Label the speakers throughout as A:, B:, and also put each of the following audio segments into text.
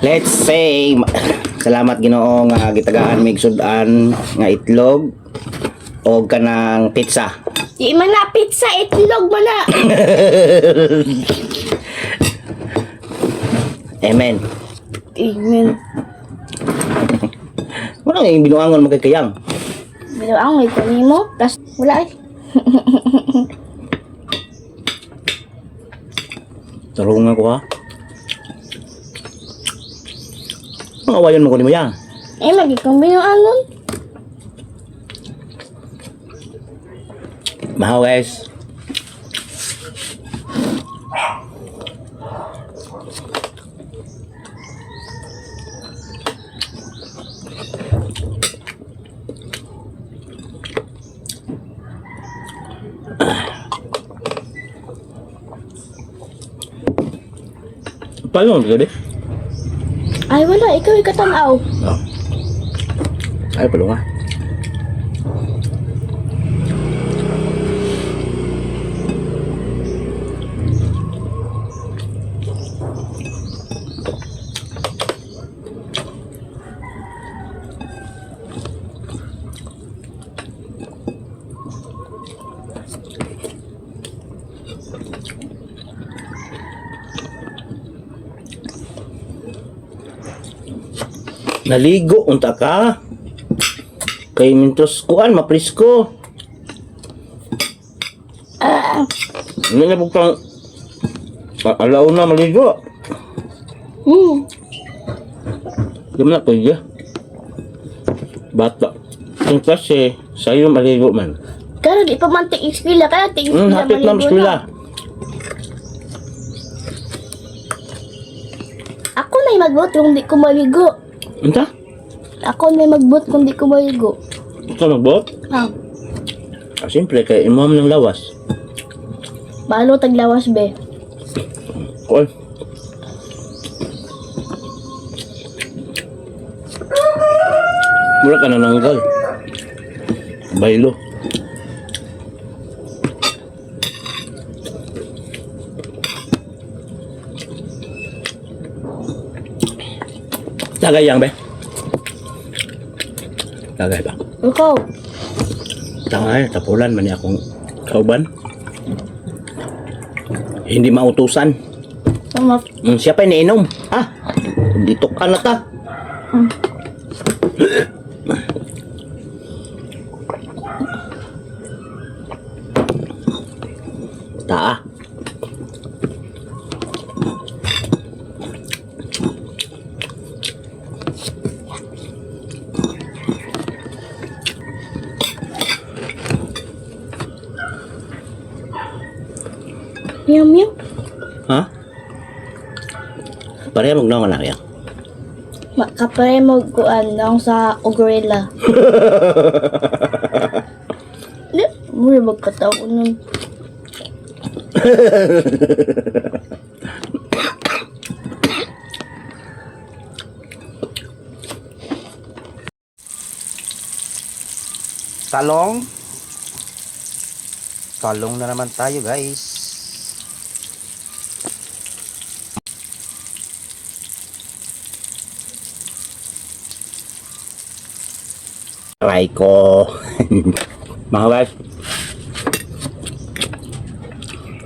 A: Let's say salamat Ginoo nga gitagaan mig sudan nga itlog o kanang pizza.
B: Di man na pizza, itlog man na.
A: Amen.
B: Amen.
A: Wala nga yung binuangon magkakayang.
B: Pero ang may kunin mo, plus wala eh.
A: Tarungan ko ha. Ang awayan mo kunin mo yan.
B: Eh, magiging binuangon.
A: Mahaw guys. Paano mo gabi?
B: Ay, wala. Ikaw ikatanaw.
A: Oh. Ay, palo nga. Naligo unta ka. Kay mintos kuan maprisko. Hindi na bukang alaw na maligo. Di mo na pwede. Bata. Yung kasi sa'yo maligo man.
B: Pero di pa man tig-eskwela. Kaya tig-eskwela
A: Hapit na eskwela.
B: Ako na yung magbuot kung di ko maligo.
A: Unta?
B: Ako na yung magbuot kung di ko maligo.
A: Ikaw magbot?
B: Ah,
A: Siyempre kay imam ng lawas.
B: balo taglawas be.
A: Kuan. Mura ka na nanggal. Baylo. Tagay yang be. Tagay ba?
B: Ikaw.
A: Tangay, tapulan man ni akong kauban. Hindi mautusan.
B: Tama.
A: Siya pa iniinom. Ah, dito ka na ta. Taa.
B: Yum yum.
A: Ha? Pareha magnawa na kaya.
B: Makapare mo kuan nang sa Ogrela. Di, mura magkataw ko nun.
C: Talong. Talong na naman tayo, guys.
A: Try ko. Mga guys.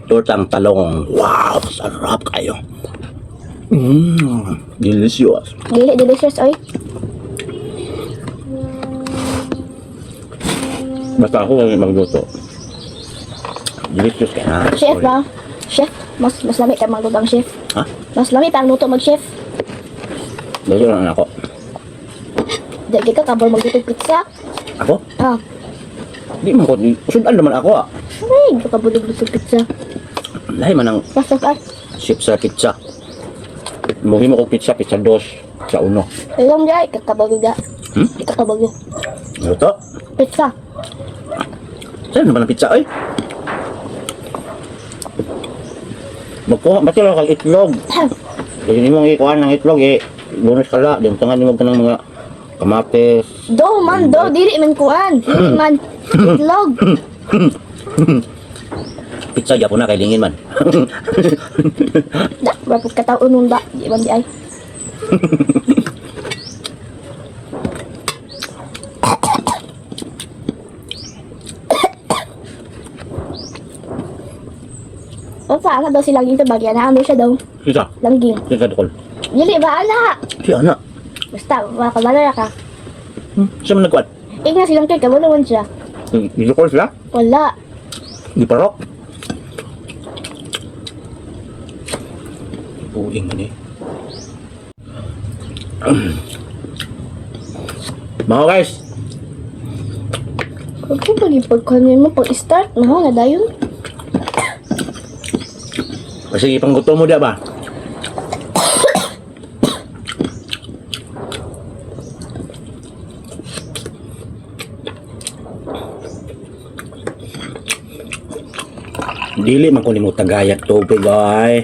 A: Tortang talong. Wow, sarap kayo. Delicious.
B: Dili, delicious, oy.
A: Basta ako lang magluto. Delicious ka na.
B: Chef ba? Chef? Mas lami ka magluto ang chef.
A: Ha?
B: Mas lami pa ang luto mag-chef.
A: Dito lang ako.
B: Di ka kabor magluto pizza.
A: Ako?
B: Ah,
A: Di man ko. Sudan naman ako ah.
B: ay, ka kabor magluto pizza.
A: Lahi man ang
B: Basta ka.
A: chip sa pizza. Muhi mo ko pizza, pizza dos. Sa uno.
B: Ilong di ay, kakabor ga. Kakabor ga.
A: Luto?
B: Pizza.
A: Saan naman ang pizza ay? Magkuha, ba't lang kang itlog? Kasi hindi mong ikuhaan ng itlog eh. Bonus ka la. Di mo tangan mo ka ng mga kamates.
B: Do man, do. Dili man kuan. Dili man. Itlog.
A: Pizza, Japon na, kay lingin man.
B: Da, berapa kata unun da. Di man di ay. O saan na daw si Langging sa bagyan? Ano siya daw?
A: Sisa.
B: Langging.
A: Sisa tukol.
B: Dili ba, anak?
A: Si anak.
B: Basta, makabalaya ka.
A: Siya man nagkuat.
B: Nga silang kay kabulungan siya.
A: Itukol sila.
B: Wala.
A: Di parok. Uling man eh. Mga guys.
B: Kung pag-ipagkanin mo, pag-start, na dayon.
A: Sige, panggutom mo da ba? Dili man ko nimo tagayak tubig ay.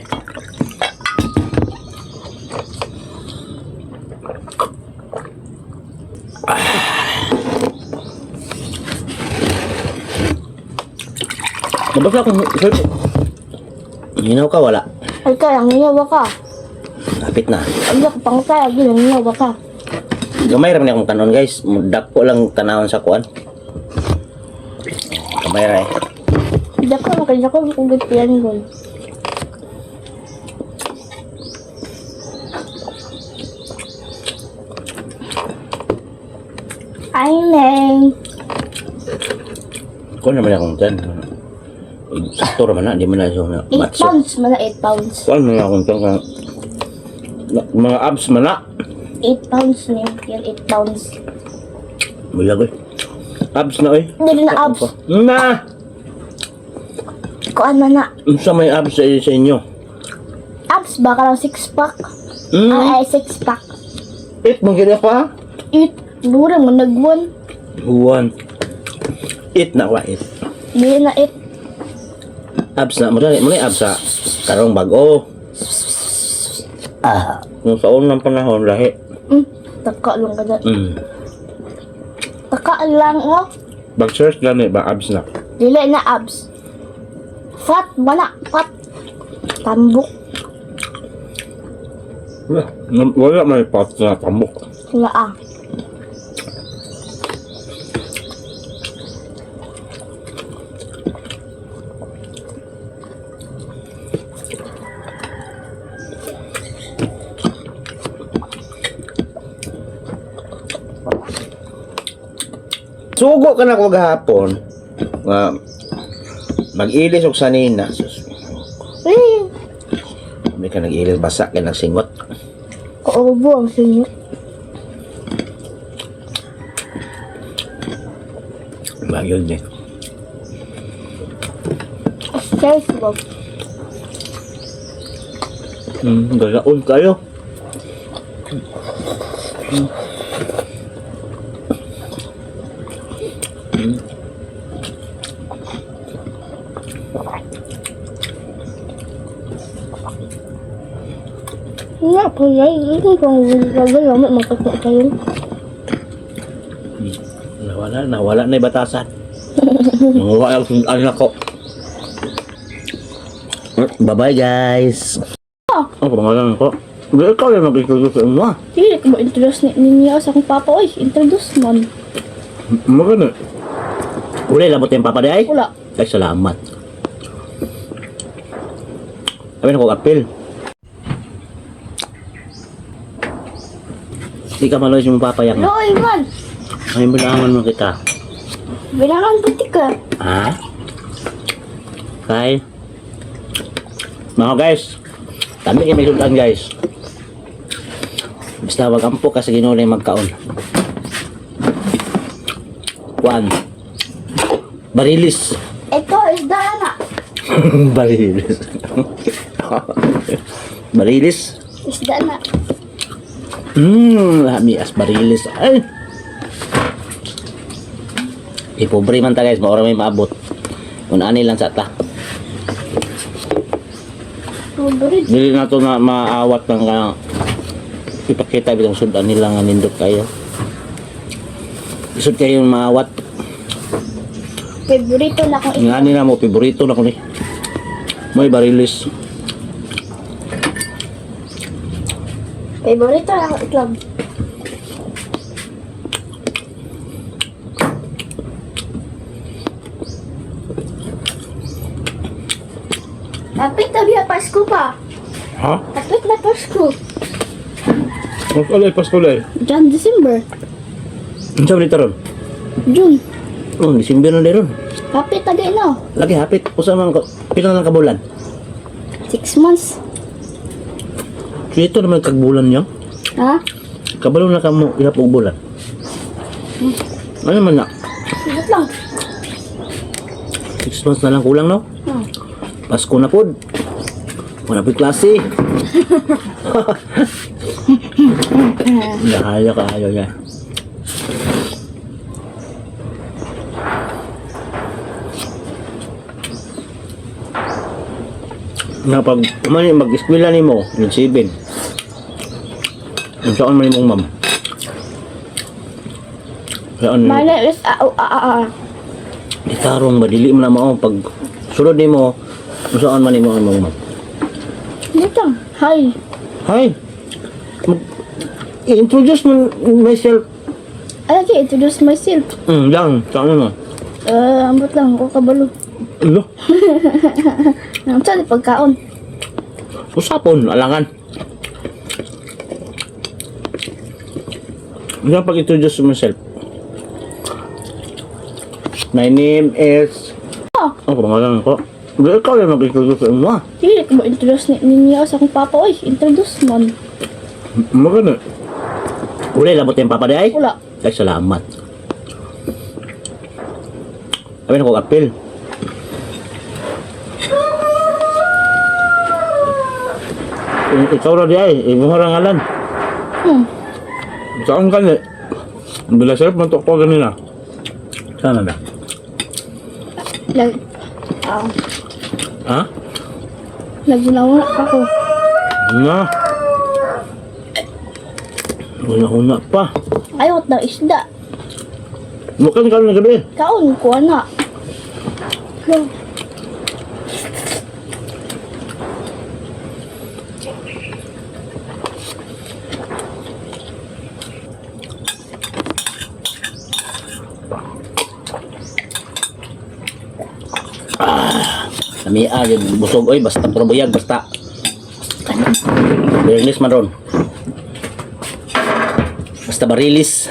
A: Nabasa akong sir. Ginaw ka wala.
B: Ay ka, ang nyawa ka.
A: Kapit na.
B: Ay ka, pangkaya, ang nyawa ka.
A: Gamay ra man akong kanon guys. Dako lang tanawon sa kuan. Gamay ra eh.
B: Dako, makanya ko, kugit yan ko. Ay, Neng.
A: Kuan naman akong tan. Sakto ra man na, di man na siya na
B: 8
A: matso.
B: pounds, mana 8 pounds.
A: Kuan man akong tan ka mga abs man na.
B: 8 pounds na yan, 8 pounds.
A: Bulag eh. Abs na eh.
B: Hindi na abs.
A: Na!
B: Kuan man na.
A: Unsa may abs sa inyo?
B: Abs ba ka lang 6-pack?
A: Hmm?
B: Ay, 6-pack.
A: It mong gina pa?
B: 8, mura mo nag-1.
A: Huwan. It na wa it.
B: Hindi na 8.
A: Abs na. Muna abs sa karong bago. Nung sa unang panahon lahi.
B: Taka lang ka dyan.
A: Mm.
B: Taka lang, oh.
A: Bag-search gani ba abs na?
B: Dili na abs. Fat, wala, fat. Tambok.
A: Wala may pot na tambok.
B: Wala ah.
A: Sugo ka na ko gahapon. Mag-ilis og sanina.
B: Eh,
A: May ka nag-ilis basa kay nagsingot.
B: kaubo ang sinyo.
A: Magyod ni.
B: Stress mo.
A: Galaon kayo.
B: Nga, kaya ito kung gagawin mo, magkakot kayo.
A: Nawala na yung batasan. Nawala ang anak ko. Bye-bye guys. Ano pangalan ko? Ikaw yung mag-introduce sa inyo.
B: Hindi ko ma-introduce ninyo sa akong papa. Oy, introduce man.
A: Maganda. Uli, labot yung papa di ay?
B: Wala.
A: Ay, salamat. Sabi na ko apel. Di ka maloy yung papayak mo.
B: Loy man.
A: Ay, bilangan mo kita.
B: Bilangan puti ka.
A: Ha? Kay? Mga guys, kami kayo may sudan guys. Basta wag ampo kasi ginulay magkaon. 1. Barilis.
B: Ito, isda na.
A: Barilis. Barilis.
B: Isda na.
A: Lami as barilis. Ay! Ipobre man ta guys, maura may maabot. Unani lang sa ta.
B: Pobre.
A: Dili na to na maawat ng ipakita bitang sudan nila nga nindot kayo. Isod kayo maawat.
B: Favorito na akong
A: Nga nila mo, paborito na ko ni. May barilis.
B: Favorito ako itlog. Kapit na biya Pasko pa.
A: Ha?
B: Kapit na Pasko.
A: Magkulay, paskulay.
B: Jan December.
A: Ang sabi dito ron?
B: June.
A: Oh, December na din ron.
B: Kapit na din no.
A: Lagi hapit. Usa man ko. Pila lang kabulan.
B: 6 months.
A: So ito naman kagbulan niya.
B: Ha?
A: Kabalo na ka mo ihap og bulan. Ano man na?
B: Sige lang.
A: 6 months na lang kulang no?
B: Hmm.
A: Pasko na pod. Wala pa klase. Nahaya ka ayaw niya. Nga pag mag-eskwela ni mo, grade 7. Ang saan man ni mong ma'am? Saan?
B: My name is
A: Itarong madili mo na mo pag sulod ni mo, ang saan man ni mo ang mong ma'am?
B: Dito. Hi.
A: Hi! I-introduce mo myself.
B: Lagi, introduce myself.
A: Lang, saan mo?
B: Ambot lang ko kabalo.
A: Alo,
B: Ang saan pagkaon.
A: usapon, alangan. Diyan pag-introduce myself. My name is...
B: Oh,
A: Ang pangalan ko. Hindi, ikaw yung mag-introduce sa inyo.
B: hindi ko introduce ninyo sa akong papa. Oy, introduce man.
A: Maganda. Uli, labot yung papa di ay?
B: Wala.
A: Ay, salamat. Sabi na ko, apil. Ikaw na di ay, ibang harangalan. Saan ka ni? Bila sir, mantok ko ganina. Saan na?
B: Lag,
A: Ha?
B: naginawa ako.
A: Na. Una-una pa.
B: Ayot na isda.
A: Bukan ka na gabi.
B: Kaon ko na. Hello.
A: Kami agad busog oy basta probuyag basta. Barilis man ron. Basta barilis.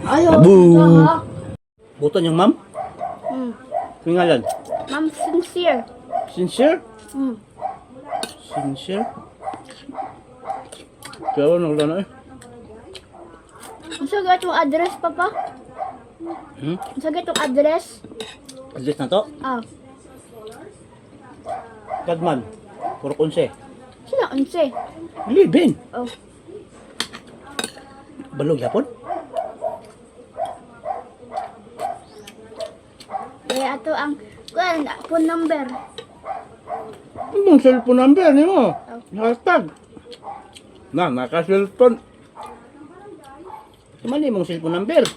B: Ayot
A: Abu.
B: na.
A: Buton yung ma'am? Pingalan?
B: Ma'am sincere.
A: Sincere?
B: Hmm.
A: Sincere? Kaya ano na eh?
B: Ang sagat yung address, papa?
A: Hmm?
B: Ang sagat yung address?
A: Address na to?
B: Ah,
A: Kadman. Puro konse.
B: sila 11.
A: Libin.
B: Oh,
A: Balog yapon?
B: kaya ato ang phone number.
A: Anong cellphone number ni mo? Hashtag. Na, naka-cellphone. Mali mong cellphone number.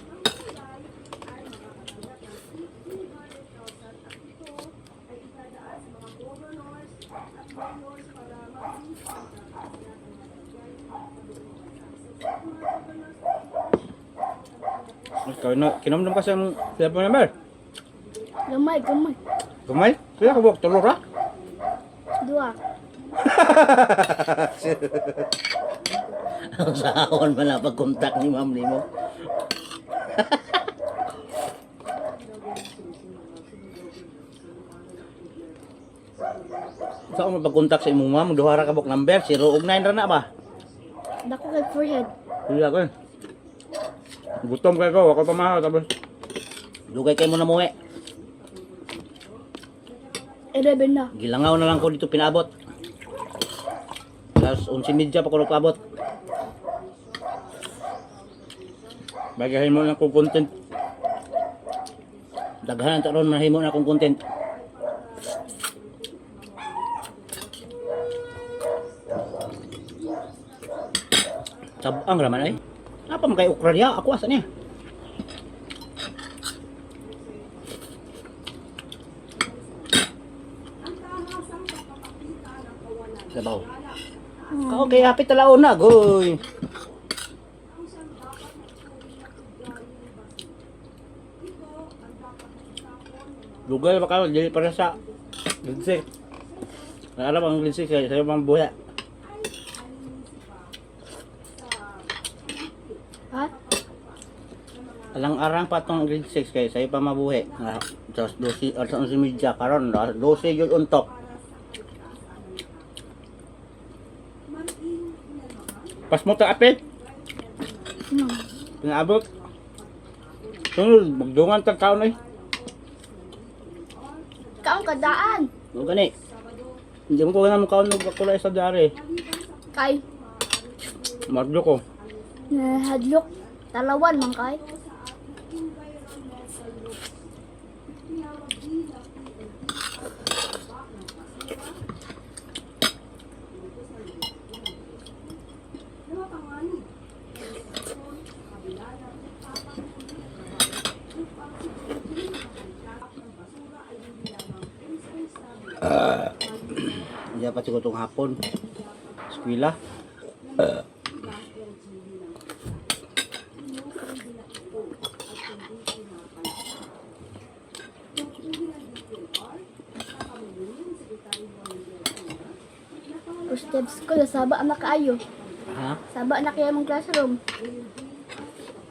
A: Ikaw na, kinamdam ka sa cellphone number?
B: Gamay, gamay.
A: Kumay? Kaya ka buwak tulor ha?
B: Dua.
A: Ang sahon man na pag-contact ni ma'am ni mo. Saan mo pag-contact sa imong ma'am? Duhara ka buk number, 0 ug 9 ra na ba?
B: Dako kay forehead.
A: Iya ko eh. Gutom kay ko, ako tamaha tapos dugay kay mo na muwi.
B: 11 na.
A: Gilangaw na lang ko dito pinabot. Tapos 11:30 pa ko nagpaabot. Bagahin mo lang kong content. Daghan ta ron mahimo na akong content. Sabang raman ay. Apa man kay okra diya? Ako asa niya? Sabaw. Okay, happy talauna, goy. Lugal ba kayo? Dili para sa Linsik. Naalam ang Linsik sa'yo mga buya.
B: Ha?
A: Alang-arang pa itong grade 6 kayo sa'yo pa mabuhi. Tapos 12, at 11 media karon 12 yun untok. Pas mo ta apit. Pinaabot. Sunod, magdungan tag kaon eh.
B: Kaong kadaan.
A: O gani. Hindi mo ko ganang kaon kulay sa dari.
B: Kay.
A: Magdo ko.
B: Hadlok. Talawan man kay.
A: Diyan pa siguro itong hapon. Eskwela.
B: First steps ko, saba na kaayo.
A: Ha?
B: Saba na kaya mong classroom.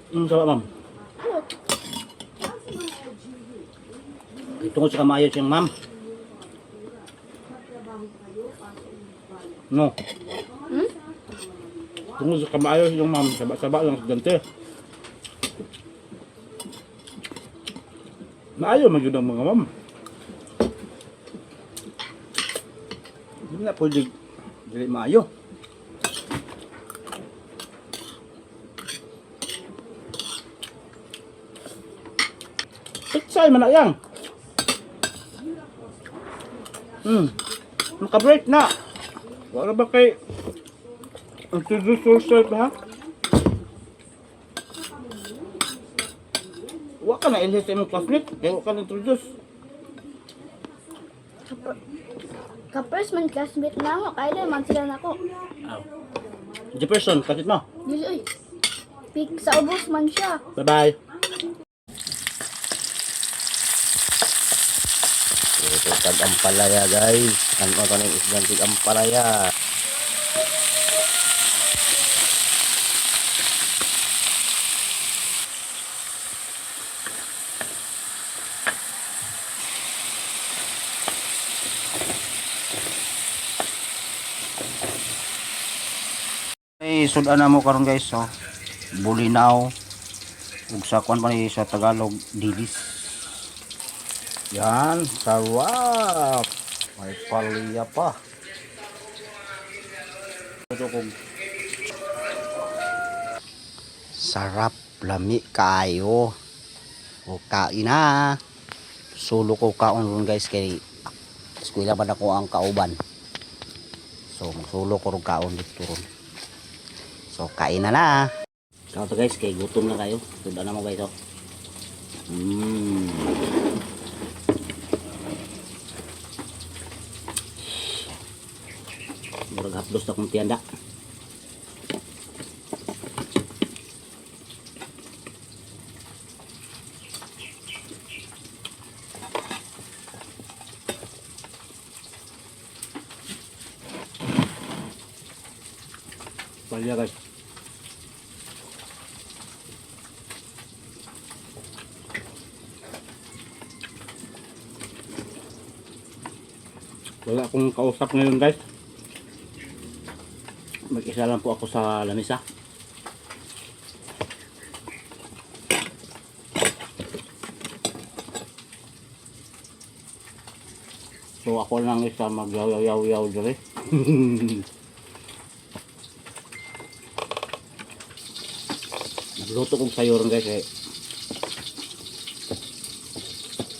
A: Sabi ma'am.
B: Ano?
A: Tungkol sa kamayos yung ma'am. No.
B: Hmm?
A: Tungkol sa kamayos yung ma'am. Saba-saba lang sa dante. Maayo man yun ang mga ma'am. Hindi na pwede dili maayo. Iksay man na yan. Naka-break na. Wala ba kay introduce yourself ha? Wala ka na ilis sa imong classmate. Kaya wala ka na introduce.
B: Ka-first man classmate na ako. Kaya man sila na ako.
A: Jefferson, kasit mo.
B: Dili, uy. Pik sa ubos man siya.
A: Bye-bye.
C: Ito tag-ampalaya guys. Ano ka ng isdang tig-ampalaya? Sudan na mo karon guys, so bulinaw ug sa kuan pa ni sa Tagalog dilis. Yan, sarap. May palya pa. Sarap, lami kayo. O kain na. Sulo ko kaon ron guys kay eskwela pa ako ang kauban. So magsulo ko ron kaon dito ron. So kain na na.
A: Kaya to guys, kay gutom na kayo. Sudan na mo guys oh. Murag hapdos na kong tiyanda. Palya guys. Wala akong kausap ngayon guys. Mag-isa lang po ako sa lamisa. So ako lang isa magyaw-yaw-yaw diri. Nagluto kong sayo rin guys eh.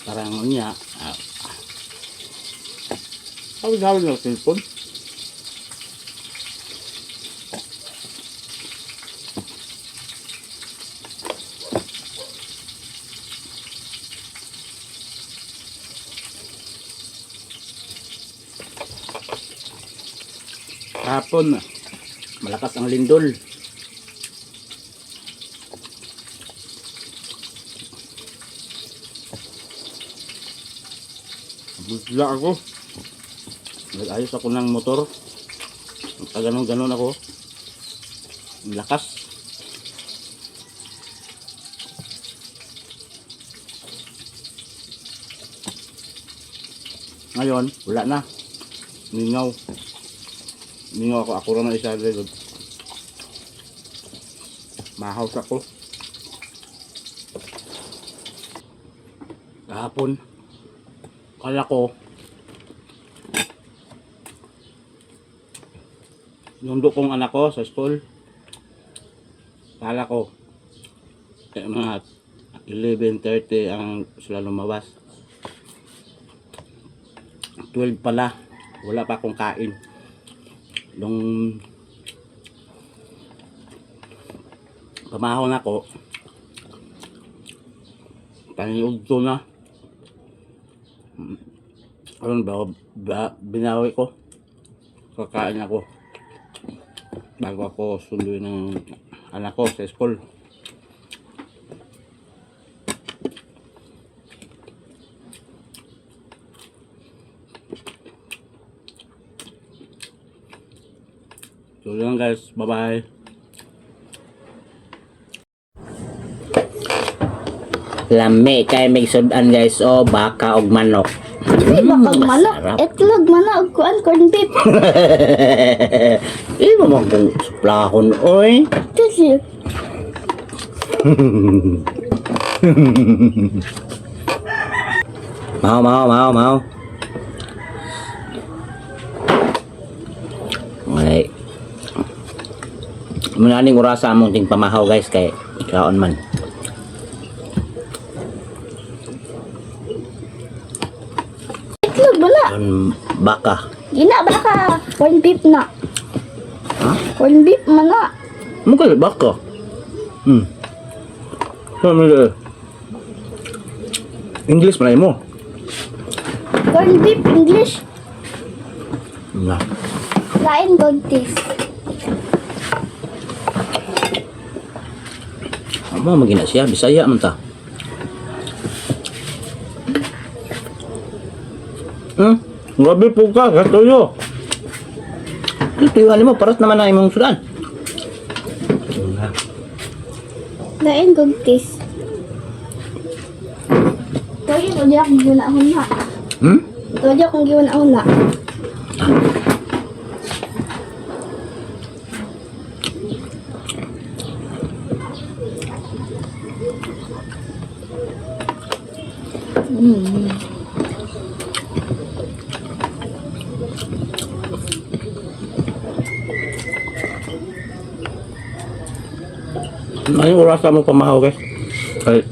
A: Parang niya. Hawid-hawid ng cellphone. Hapon na. Malakas ang lindol. Bigla ako. Nag-ayos ako ng motor. Ganon-ganon ako. Ang lakas. Ngayon, wala na. Ningaw. Ningaw ako. Ako rin ang isa rin. Mahaws ako. Kahapon, kala ko, nundo kong anak ko sa school. Kala ko, mga 11:30 ang sila lumabas. 12 pala, wala pa akong kain. Nung pamahon ako, paniugto na. Ayun ba, binawi ko. Kakain ako. Bago ako sunduin ng anak ko sa school. So yun guys, bye bye. Lami kay may sudan guys, o baka og manok.
B: Baka manok,
A: Masarap.
B: itlog, manok, kuan, corn beef.
A: Imo mo kung suplahon oy.
B: Kasi,
A: Mau. Ay. Munaning orasa among ting pamahaw guys kay kaon man.
B: itlog, wala.
A: Baka.
B: Gina, baka. Corn beef na.
A: Ha?
B: Corn beef, mana.
A: Mukha baka. Sabi English man mo.
B: Corn beef, English.
A: Na.
B: Lain dog taste.
A: Amo magina siya Bisaya man ta. Grabe po ka, katuyo. Tuyuhan mo, paras naman na imong sudan.
B: Lain dog taste. Kaya ito di akong ginahon na. Ito di akong ginahon na.
A: Ano oras mo pamahaw guys? Ay,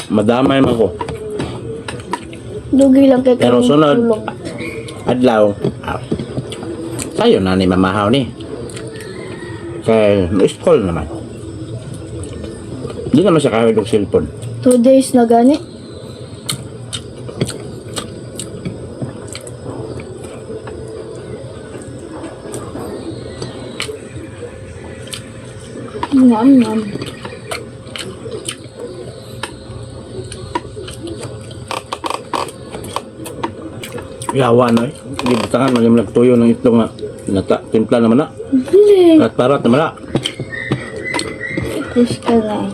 A: madamay man ko.
B: Dugi lang kay
A: Pero
B: kami
A: sunod.
B: tulog.
A: Adlaw. Sayo na ni mamahaw ni. Kay may school naman. Hindi naman siya kahit ng cellphone.
B: 2 days na gani. Yum.
A: Yawa na eh. Hindi butangan mo yung nagtuyo ng itlog na timpla naman na.
B: Hindi.
A: At parat naman na.
B: Push ka na.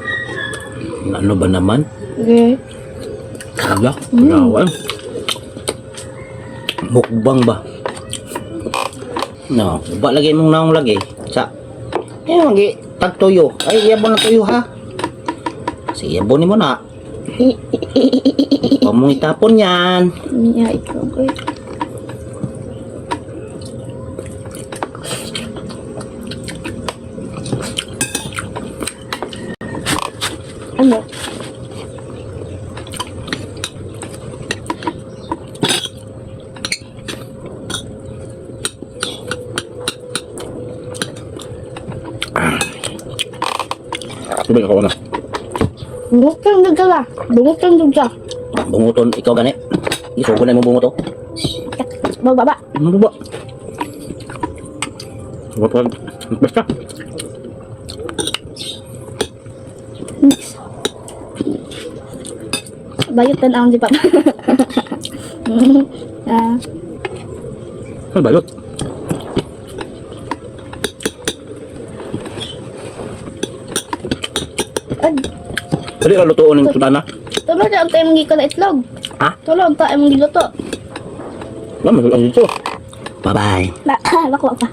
A: Ano ba naman?
B: Okay.
A: Kaya, yawa. Mukbang ba? No, ba lagi mong naong lagi. Sa, lagi, tagtuyo. Ay, yabon na tuyo ha. Sige, yabonin mo na. Huwag mong itapon yan.
B: Niya ikaw ko. Ano?
A: Sabi ako na.
B: Bungot kang nagala. Bungot kang nagala.
A: Bunguton, ikaw gani. Isuko na mo bunguto.
B: Bababa.
A: Ano ba? What? Basta.
B: Next. Bayot na lang si Papa. Ah,
A: Ano ba yun?
B: ad,
A: Dali ka lutuon ng tutana.
B: tulog na ang tayo mong giko na itlog.
A: Ha?
B: Tulog ang tayo mong giluto.
A: Mama, dito. Bye-bye.
B: Nakuha pa.